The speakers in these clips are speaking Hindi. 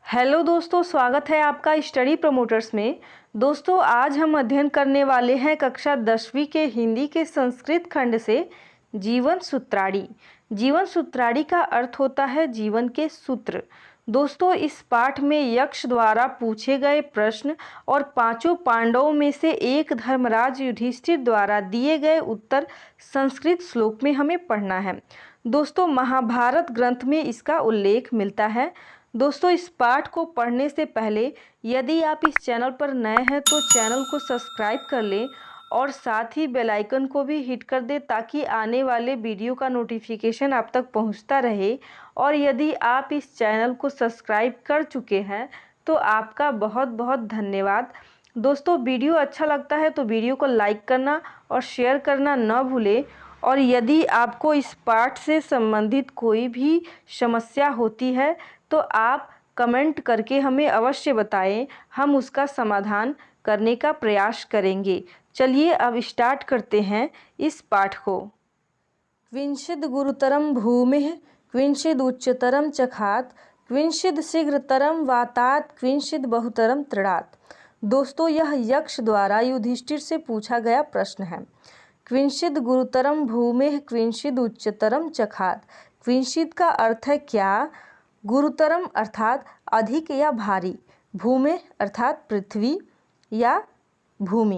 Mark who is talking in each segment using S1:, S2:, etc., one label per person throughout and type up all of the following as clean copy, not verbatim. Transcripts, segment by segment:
S1: हेलो दोस्तों, स्वागत है आपका स्टडी प्रमोटर्स में। दोस्तों, आज हम अध्ययन करने वाले हैं कक्षा 10वीं के हिंदी के संस्कृत खंड से जीवन सूत्राड़ी। जीवन सूत्राड़ी का अर्थ होता है जीवन के सूत्र। दोस्तों, इस पाठ में यक्ष द्वारा पूछे गए प्रश्न और पांचों पांडवों में से एक धर्मराज युधिष्ठिर द्वारा दिए गए उत्तर संस्कृत श्लोक में हमें पढ़ना है। दोस्तों, महाभारत ग्रंथ में इसका उल्लेख मिलता है। दोस्तों, इस पाठ को पढ़ने से पहले यदि आप इस चैनल पर नए हैं तो चैनल को सब्सक्राइब कर लें और साथ ही बेल आइकन को भी हिट कर दें ताकि आने वाले वीडियो का नोटिफिकेशन आप तक पहुंचता रहे। और यदि आप इस चैनल को सब्सक्राइब कर चुके हैं तो आपका बहुत बहुत धन्यवाद। दोस्तों, वीडियो अच्छा लगता है तो वीडियो को लाइक करना और शेयर करना न भूलें। और यदि आपको इस पाठ से संबंधित कोई भी समस्या होती है तो आप कमेंट करके हमें अवश्य बताएं, हम उसका समाधान करने का प्रयास करेंगे। चलिए अब स्टार्ट करते हैं इस पाठ को। क्विंचिद गुरुतरम भूमिः क्विंचिद उच्चतरम चखात क्विंचिद शीघ्रतरम वातात क्विंचिद बहुतरम तृणात्। दोस्तों, यह यक्ष द्वारा युधिष्ठिर से पूछा गया प्रश्न है। क्विंचिद गुरुतरम भूमिः क्विंचिद उच्चतरम चखात। क्विंचिद का अर्थ है क्या, गुरुतरम अर्थात अधिक या भारी, भूमि अर्थात पृथ्वी या भूमि।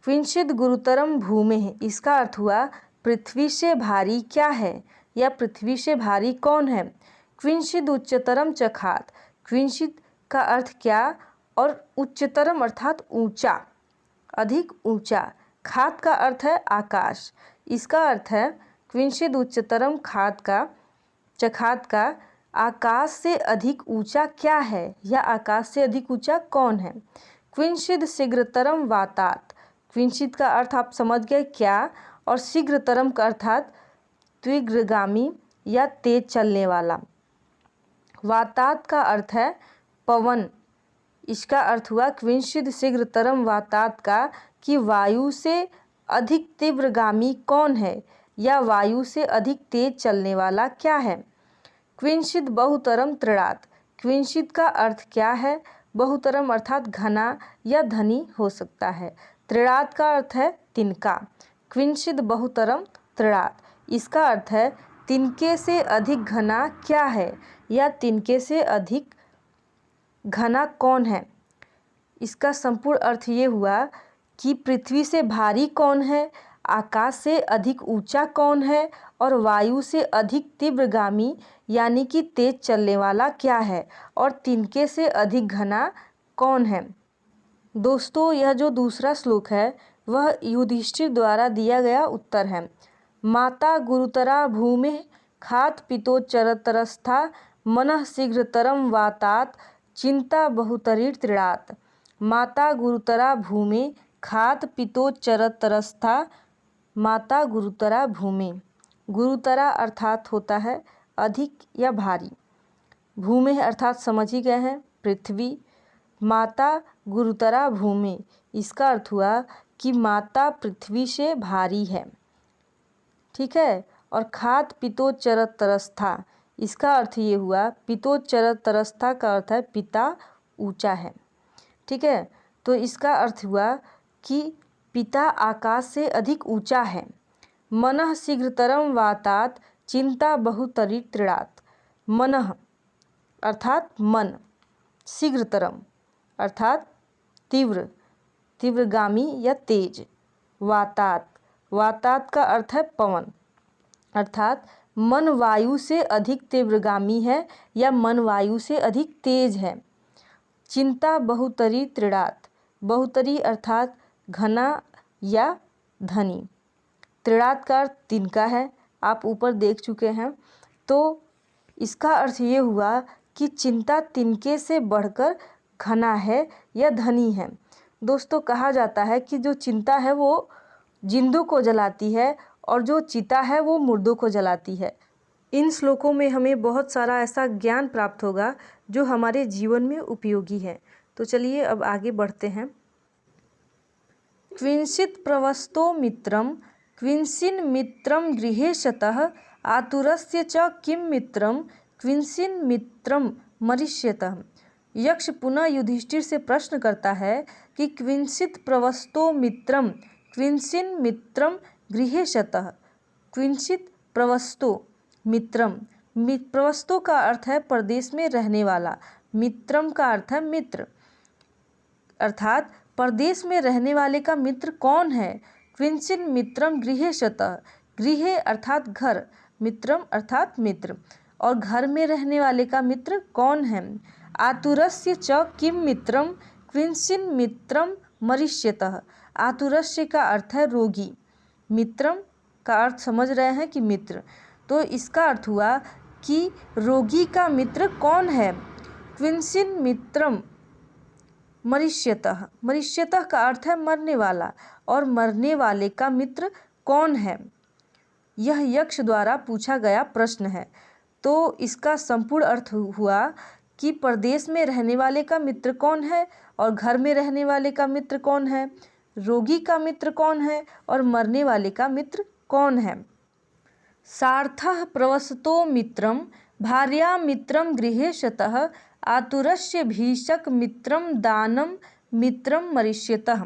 S1: क्विंचिद गुरुतरम भूमि, इसका अर्थ हुआ पृथ्वी से भारी क्या है या पृथ्वी से भारी कौन है। क्विंचिद उच्चतरम चखात, क्विंचिद का अर्थ क्या और उच्चतरम अर्थात ऊंचा, अधिक ऊंचा। खात का अर्थ है आकाश, इसका अर्थ है क्विंचिद उच्चतरम खात का चखात का आकाश से अधिक ऊंचा क्या है या आकाश से अधिक ऊंचा कौन है। क्विंचिद शीघ्रतरम वातात, क्विंचिद का अर्थ आप समझ गए क्या, और शीघ्रतरम का अर्थात तीव्रगामी या तेज चलने वाला। वातात का अर्थ है पवन, इसका अर्थ हुआ क्विंचिद शीघ्रतरम वातात का कि वायु से अधिक तीव्रगामी कौन है या वायु से अधिक तेज चलने वाला क्या है। क्विंचिद बहुतरम तृणात्, क्विंचिद का अर्थ क्या है, बहुतरम अर्थात घना या धनी हो सकता है। तृणात् का अर्थ है तिनका। क्विंचिद बहुतरम तृणात्, इसका अर्थ है तिनके से अधिक घना क्या है या तिनके से अधिक घना कौन है। इसका संपूर्ण अर्थ ये हुआ कि पृथ्वी से भारी कौन है, आकाश से अधिक ऊंचा कौन है और वायु से अधिक तीव्रगामी यानी कि तेज चलने वाला क्या है और तिनके से अधिक घना कौन है। दोस्तों, यह जो दूसरा श्लोक है वह युधिष्ठिर द्वारा दिया गया उत्तर है। माता गुरुतरा भूमिः खात पितोच्चरतरस्था मनः शीघ्रतरम वातात चिंता बहुतरी तृणात्। माता गुरुतरा भूमि खात पितोच्चरतरस्था, माता गुरुतरा भूमि। गुरुतरा अर्थात होता है अधिक या भारी, भूमि अर्थात समझ ही गए हैं पृथ्वी। माता गुरुतरा भूमि, इसका अर्थ हुआ कि माता पृथ्वी से भारी है, ठीक है। और खात पितोच्चरतरस्था, इसका अर्थ ये हुआ पितोच्चरतरस्था का अर्थ है पिता ऊंचा है, ठीक है। तो इसका अर्थ हुआ कि पिता आकाश से अधिक ऊंचा है। मनः शीघ्रतरम वातात चिंता बहुतरी तृणात्। मनः अर्थात मन, शीघ्रतरम अर्थात तीव्र, तीव्रगामी या तेज। वातात, वातात का अर्थ है पवन, अर्थात मन वायु से अधिक तीव्रगामी है या मन वायु से अधिक तेज है। चिंता बहुतरी तृणात्, बहुतरी अर्थात घना या धनी। तृणात् का अर्थ तिनका है, आप ऊपर देख चुके हैं। तो इसका अर्थ ये हुआ कि चिंता तिनके से बढ़कर घना है या धनी है। दोस्तों, कहा जाता है कि जो चिंता है वो जिंदों को जलाती है और जो चिता है वो मुर्दों को जलाती है। इन श्लोकों में हमें बहुत सारा ऐसा ज्ञान प्राप्त होगा जो हमारे जीवन में उपयोगी है। तो चलिए अब आगे बढ़ते हैं। क्विंचित् प्रवस्तो मित्रम क्विंचिन् मित्रम गृहे शतः आतुरस्य च किं मित्रम क्विंचिन मित्रम मरिष्यतः। यक्ष पुनः युधिष्ठिर से प्रश्न करता है कि क्विंचित प्रवस्तो मित्रम, क्विंचिन मित्रम गृहेशतः। क्विंचित प्रवस्तो मित्रम, प्रवस्तो का अर्थ है परदेश में रहने वाला, मित्रम का अर्थ है मित्र, अर्थात परदेश में रहने वाले का मित्र कौन है। क्विंचिन मित्रम गृहेशतः, गृहे अर्थात घर, मित्रम अर्थात मित्र, और घर में रहने वाले का मित्र कौन है। आतुरस्य च किम मित्रम क्विंचिन मित्रम मरिष्यतः। आतुरस्य का अर्थ है रोगी, मित्रम का अर्थ समझ रहे हैं कि मित्र, तो इसका अर्थ हुआ कि रोगी का मित्र कौन है। क्विंचिन मित्रम मरिष्यतः, मरिष्यतः का अर्थ है मरने वाला, और मरने वाले का मित्र कौन है, यह यक्ष द्वारा पूछा गया प्रश्न है। तो इसका संपूर्ण अर्थ हुआ कि परदेश में रहने वाले का मित्र कौन है, और घर में रहने वाले का मित्र कौन है, रोगी का मित्र कौन है, और मरने वाले का मित्र कौन है। सार्थः प्रवसतो मित्रम भार्या मित्रम गृहेशतः आतुरस्य भीषक मित्रम दानम मित्रम मरिष्यतः।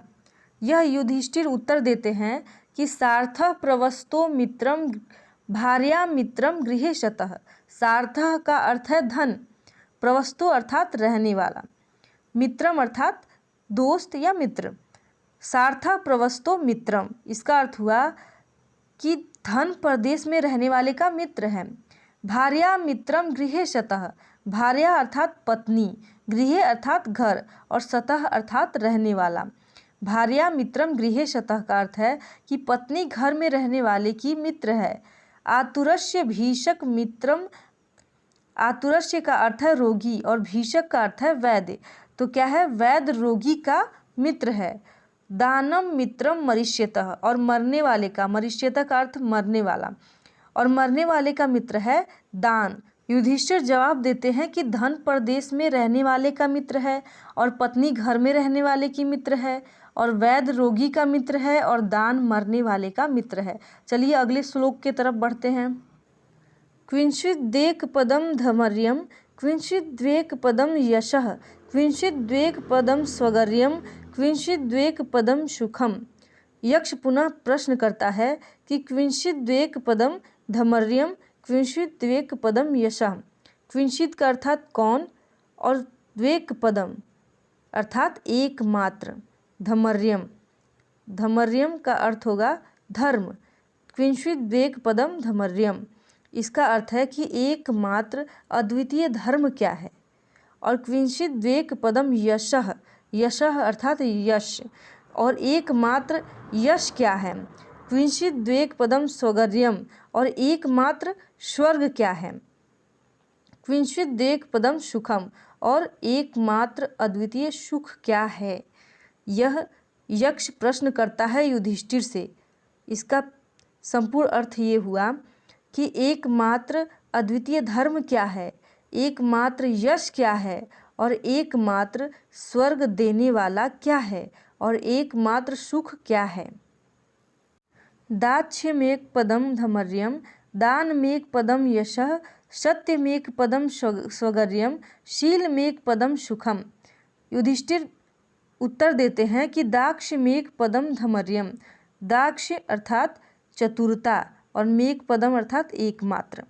S1: यह युधिष्ठिर उत्तर देते हैं कि सार्थः प्रवसतो मित्रम भार्या मित्रम गृहेशतः। सार्थः का अर्थ है धन, प्रवस्तो अर्थात रहने वाला, मित्रम अर्थात दोस्त या मित्र। सार्थः प्रवस्तो मित्रम, इसका अर्थ हुआ कि धन परदेश में रहने वाले का मित्र है। भार्या मित्रम गृहेशतः, भार्या अर्थात पत्नी, गृहे अर्थात घर, और सतः अर्थात रहने वाला। भार्या मित्रम गृहेशतः का अर्थ है कि पत्नी घर में रहने वाले की मित्र है। आतुरस्य भीषक मित्रम, आतुरस्य का अर्थ है रोगी, और भीषक का अर्थ है वैद्य, तो क्या है, वैद्य रोगी का मित्र है। दानम मित्रम मरिष्यतः, और मरने वाले का, मरिष्यतः का अर्थ मरने वाला, और मरने वाले का मित्र है दान। युधिष्ठिर जवाब देते हैं कि धन परदेश में रहने वाले का मित्र है, और पत्नी घर में रहने वाले की मित्र है, और वैद्य रोगी का मित्र है, और दान मरने वाले का मित्र है। चलिए अगले श्लोक की तरफ बढ़ते हैं। क्विंचिद्वेक पदम धैर्यम क्विंचिद्वेक पदम यशः क्विंचिद्वेक पदम स्वगर्यम क्विंचिद्वेक पदम सुखम। यक्ष पुनः प्रश्न करता है कि क्विंचिद्वेक पदम धैर्यम क्विंचिद्वेक पदम यशः। क्विंचित का अर्थात कौन, और द्वेक पदम अर्थात एकमात्र, धैर्यम, धैर्यम का अर्थ होगा धर्म। क्विंचिद्वेक पदम धैर्यम, इसका अर्थ है कि एकमात्र अद्वितीय धर्म क्या है। और क्विंचिद्वेक पदम यशः, यशः अर्थात यश, और एकमात्र यश क्या है। क्विंचिद्वेक पदम स्वगर्यम, और एकमात्र स्वर्ग क्या है। क्विंचिद्वेक पदम सुखम, और एकमात्र अद्वितीय सुख क्या है। यह यक्ष प्रश्न करता है युधिष्ठिर से। इसका संपूर्ण अर्थ ये हुआ कि एकमात्र अद्वितीय धर्म क्या है, एकमात्र यश क्या है, और एकमात्र स्वर्ग देने वाला क्या है, और एकमात्र सुख क्या है। दाक्ष्यमेक पदम धैर्यम दानमेक पदम यशः सत्यमेक पदम स्वगर्यम शीलमेक पदम सुखम। युधिष्ठिर उत्तर देते हैं कि दाक्ष्यमेक पदम धैर्यम, दाक्ष्य अर्थात चतुरता, और मेक पदम अर्थात एकमात्र,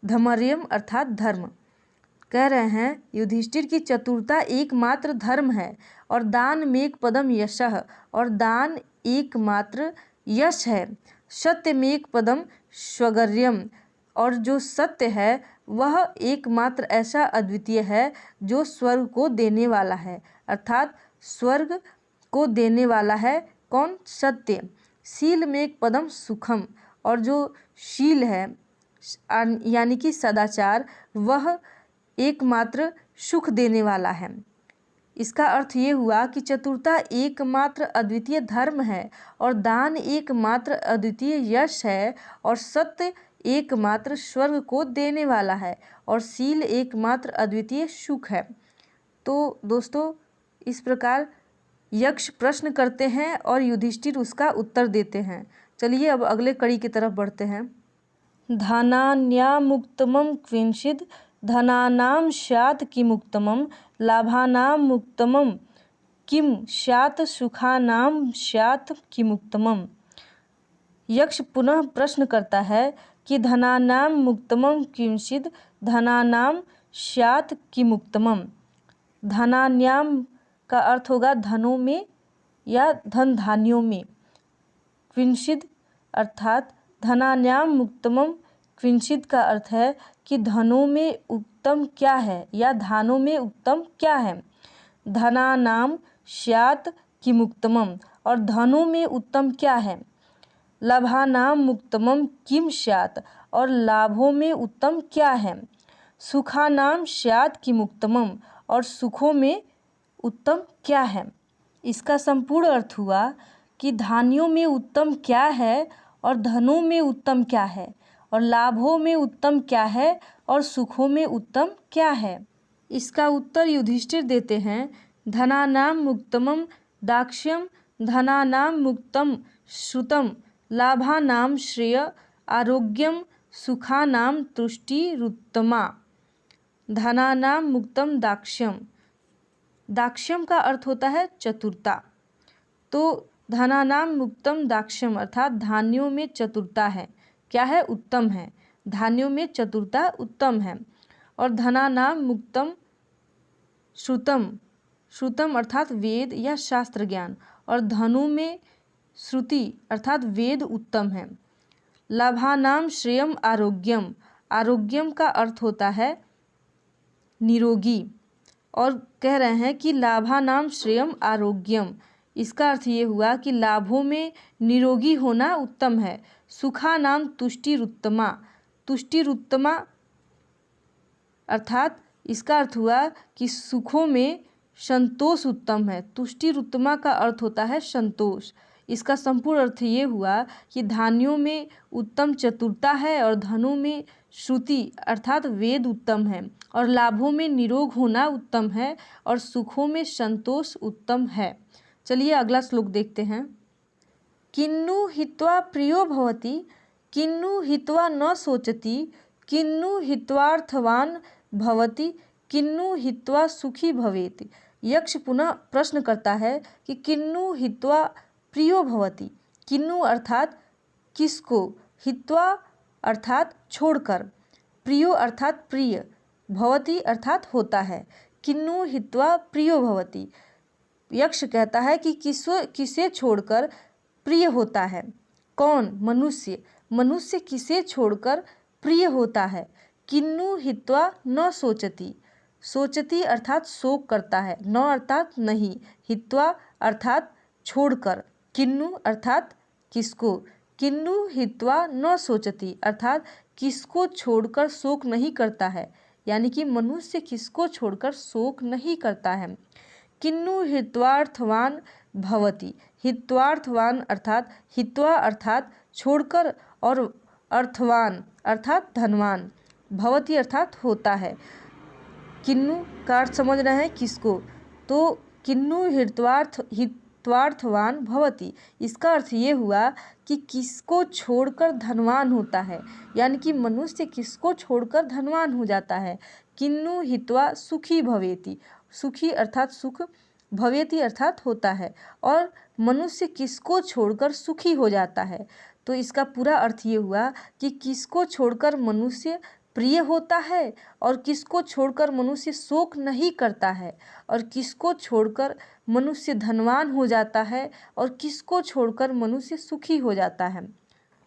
S1: धैर्यम अर्थात धर्म। कह रहे हैं युधिष्ठिर की चतुरता एकमात्र धर्म है, और दान मेक पदम यशः, और दान एकमात्र यश है। सत्यमेक पदम स्वगर्यम, और जो सत्य है वह एकमात्र ऐसा अद्वितीय है जो स्वर्ग को देने वाला है, अर्थात स्वर्ग को देने वाला है कौन, सत्य। शीलमेक पदम सुखम, और जो शील है यानी कि सदाचार, वह एकमात्र सुख देने वाला है। इसका अर्थ ये हुआ कि चतुरता एकमात्र अद्वितीय धर्म है, और दान एकमात्र अद्वितीय यश है, और सत्य एकमात्र स्वर्ग को देने वाला है, और शील एकमात्र अद्वितीय सुख है। तो दोस्तों इस प्रकार यक्ष प्रश्न करते हैं और युधिष्ठिर उसका उत्तर देते हैं। चलिए अब अगले कड़ी की तरफ बढ़ते हैं। धनान्यामुक्तमं क्विंचिद् धनानां स्यात् किमुत्तमं लाभानामुत्तमं किं स्यात् सुखानां स्यात् किमुत्तमम्। यक्ष पुनः प्रश्न करता है कि धनानां मुक्तमं किंचिद् धनानां स्यात् किमुत्तमम्। धनान्याम का अर्थ होगा धनों में या धन धान्यों में। क्विंचिद् अर्थात धनान्याम मुक्तमम क्विंचित का अर्थ है कि धनों में उत्तम क्या है या धानों में उत्तम क्या है। धनानाम स्यात् किमुत्तमम और धनों में उत्तम क्या है। लाभानाम मुक्तमम किम स्यात् और लाभों में उत्तम क्या है। सुखानाम स्यात् किमुत्तमम और सुखों में उत्तम क्या है। इसका संपूर्ण अर्थ हुआ कि धान्यों में उत्तम क्या है और धनों में उत्तम क्या है और लाभों में उत्तम क्या है और सुखों में उत्तम क्या है। इसका उत्तर युधिष्ठिर देते हैं, धनानाम मुक्तमम दाक्ष्यम धनानाम मुक्तम श्रुतम लाभानाम श्रेय आरोग्यम सुखानाम तुष्टिरुत्तमा। धनानाम मुक्तम दाक्ष्यम, दाक्ष्यम का अर्थ होता है चतुरता। तो धनानाम मुक्तम दाक्ष्यम अर्थात धान्यों में चतुरता है, क्या है, उत्तम है। धान्यों में चतुरता उत्तम है। और धनानाम मुक्तम श्रुतम, श्रुतम अर्थात वेद या शास्त्र ज्ञान और धनों में श्रुति अर्थात वेद उत्तम है। लाभानाम श्रेयम आरोग्यम, आरोग्यम का अर्थ होता है निरोगी और कह रहे हैं कि लाभानाम श्रेयम आरोग्यम, इसका अर्थ ये हुआ कि लाभों में निरोगी होना उत्तम है। सुखानाम तुष्टिरुत्तमा, तुष्टिरुत्तमा अर्थात इसका अर्थ हुआ कि सुखों में संतोष उत्तम है। तुष्टिरुत्तमा का अर्थ होता है संतोष। इसका संपूर्ण अर्थ ये हुआ कि धान्यों में उत्तम चतुरता है और धनों में श्रुति अर्थात वेद उत्तम है और लाभों में निरोग होना उत्तम है और सुखों में संतोष उत्तम है। चलिए अगला श्लोक देखते हैं। किन्नु हित्वा प्रियो भवति किन्नु हित्वा न सोचति किन्नु हित्वार्थवान भवति किन्नु हित्वा सुखी भवेति। यक्ष पुनः प्रश्न करता है कि किन्नु हित्वा प्रियो भवति, किन्नु अर्थात किसको, हित्वा अर्थात छोड़कर, प्रियो अर्थात प्रिय, भवति अर्थात होता है। किन्नु हित्वा प्रियो भवति, यक्ष कहता है कि किसे छोड़कर प्रिय होता है। कौन, मनुष्य, मनुष्य किसे छोड़कर प्रिय होता है। किन्नु हित्वा न सोचति, सोचति अर्थात शोक करता है, न अर्थात नहीं, हित्वा अर्थात छोड़कर, किन्नु अर्थात किसको, किन्नु हित्वा न सोचति अर्थात किसको छोड़कर शोक नहीं करता है, यानी कि मनुष्य किसको छोड़कर शोक नहीं करता है। किन्नु हित्वार्थवान भवति, हित्वार्थवान अर्थात हित्वा अर्थात छोड़कर और अर्थवान अर्थात धनवान, भवति अर्थात होता है। किन्नु का अर्थ समझ रहे हैं किसको, तो किन्नु हित्वार्थवान भवति, इसका अर्थ ये हुआ कि किसको छोड़कर धनवान होता है, यानी कि मनुष्य किसको छोड़कर धनवान हो जाता है। किन्नु हित्वा सुखी भवेति, सुखी अर्थात सुख, भवेति अर्थात होता है, और मनुष्य किसको छोड़कर सुखी हो जाता है। तो इसका पूरा अर्थ ये हुआ कि किसको छोड़कर मनुष्य प्रिय होता है और किसको छोड़कर मनुष्य शोक नहीं करता है और किसको छोड़कर मनुष्य धनवान हो जाता है और किसको छोड़कर मनुष्य सुखी हो जाता है।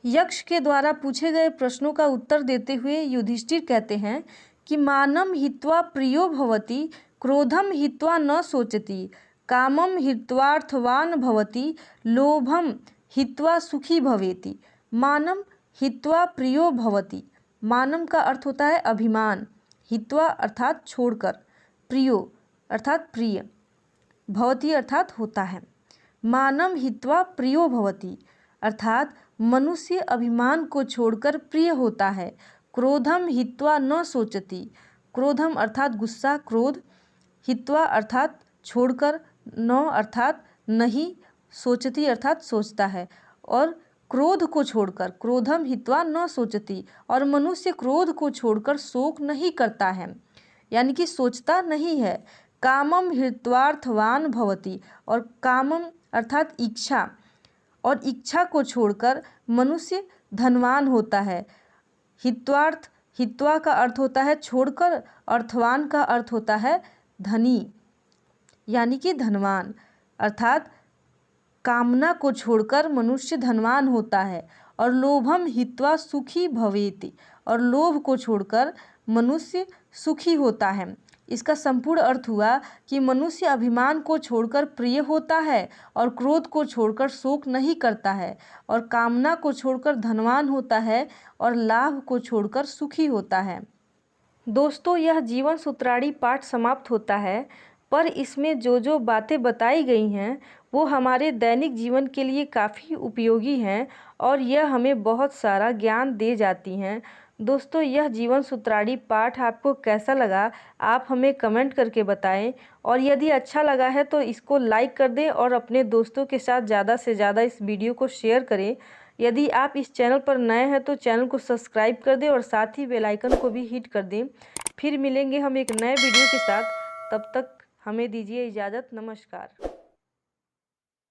S1: यक्ष के द्वारा पूछे गए प्रश्नों का उत्तर देते हुए युधिष्ठिर कहते हैं कि मानम हित्वा प्रियो भवति क्रोधम हित्वा न सोचति कामम हित्वार्थवान भवति लोभम हित्वा सुखी भवेति। मानम हित्वा प्रियो भवति, मानम का अर्थ होता है अभिमान, हित्वा अर्थात छोड़कर, प्रियो अर्थात प्रिय, भवति अर्थात होता है। मानम हित्वा प्रियो भवति अर्थात मनुष्य अभिमान को छोड़कर प्रिय होता है। क्रोधम हित्वा न सोचति, क्रोधम अर्थात गुस्सा, क्रोध, हित्वा अर्थात छोड़कर, न अर्थात नहीं, सोचति अर्थात सोचता है, और क्रोध को छोड़कर, क्रोधम हित्वा न सोचती, और मनुष्य क्रोध को छोड़कर शोक नहीं करता है, यानी कि सोचता नहीं है। कामम हित्वार्थवान भवति, और कामम अर्थात इच्छा, और इच्छा को छोड़कर मनुष्य धनवान होता है। हित्वार्थ, हित्वा का अर्थ होता है छोड़कर, अर्थवान का अर्थ होता है धनी, यानी कि धनवान, अर्थात कामना को छोड़कर मनुष्य धनवान होता है। और लोभम हित्वा सुखी भवेति, और लोभ को छोड़कर मनुष्य सुखी होता है। इसका संपूर्ण अर्थ हुआ कि मनुष्य अभिमान को छोड़कर प्रिय होता है, और क्रोध को छोड़कर शोक नहीं करता है, और कामना को छोड़कर धनवान होता है, और लाभ को छोड़कर सुखी होता है। दोस्तों, यह जीवन सूत्राणी पाठ समाप्त होता है, पर इसमें जो जो बातें बताई गई हैं वो हमारे दैनिक जीवन के लिए काफ़ी उपयोगी हैं और यह हमें बहुत सारा ज्ञान दे जाती हैं। दोस्तों, यह जीवन सूत्राणी पाठ आपको कैसा लगा आप हमें कमेंट करके बताएं, और यदि अच्छा लगा है तो इसको लाइक कर दें और अपने दोस्तों के साथ ज़्यादा से ज़्यादा इस वीडियो को शेयर करें। यदि आप इस चैनल पर नए हैं तो चैनल को सब्सक्राइब कर दें और साथ ही बेल आइकन को भी हिट कर दें। फिर मिलेंगे हम एक नए वीडियो के साथ, तब तक हमें दीजिए इजाज़त। नमस्कार।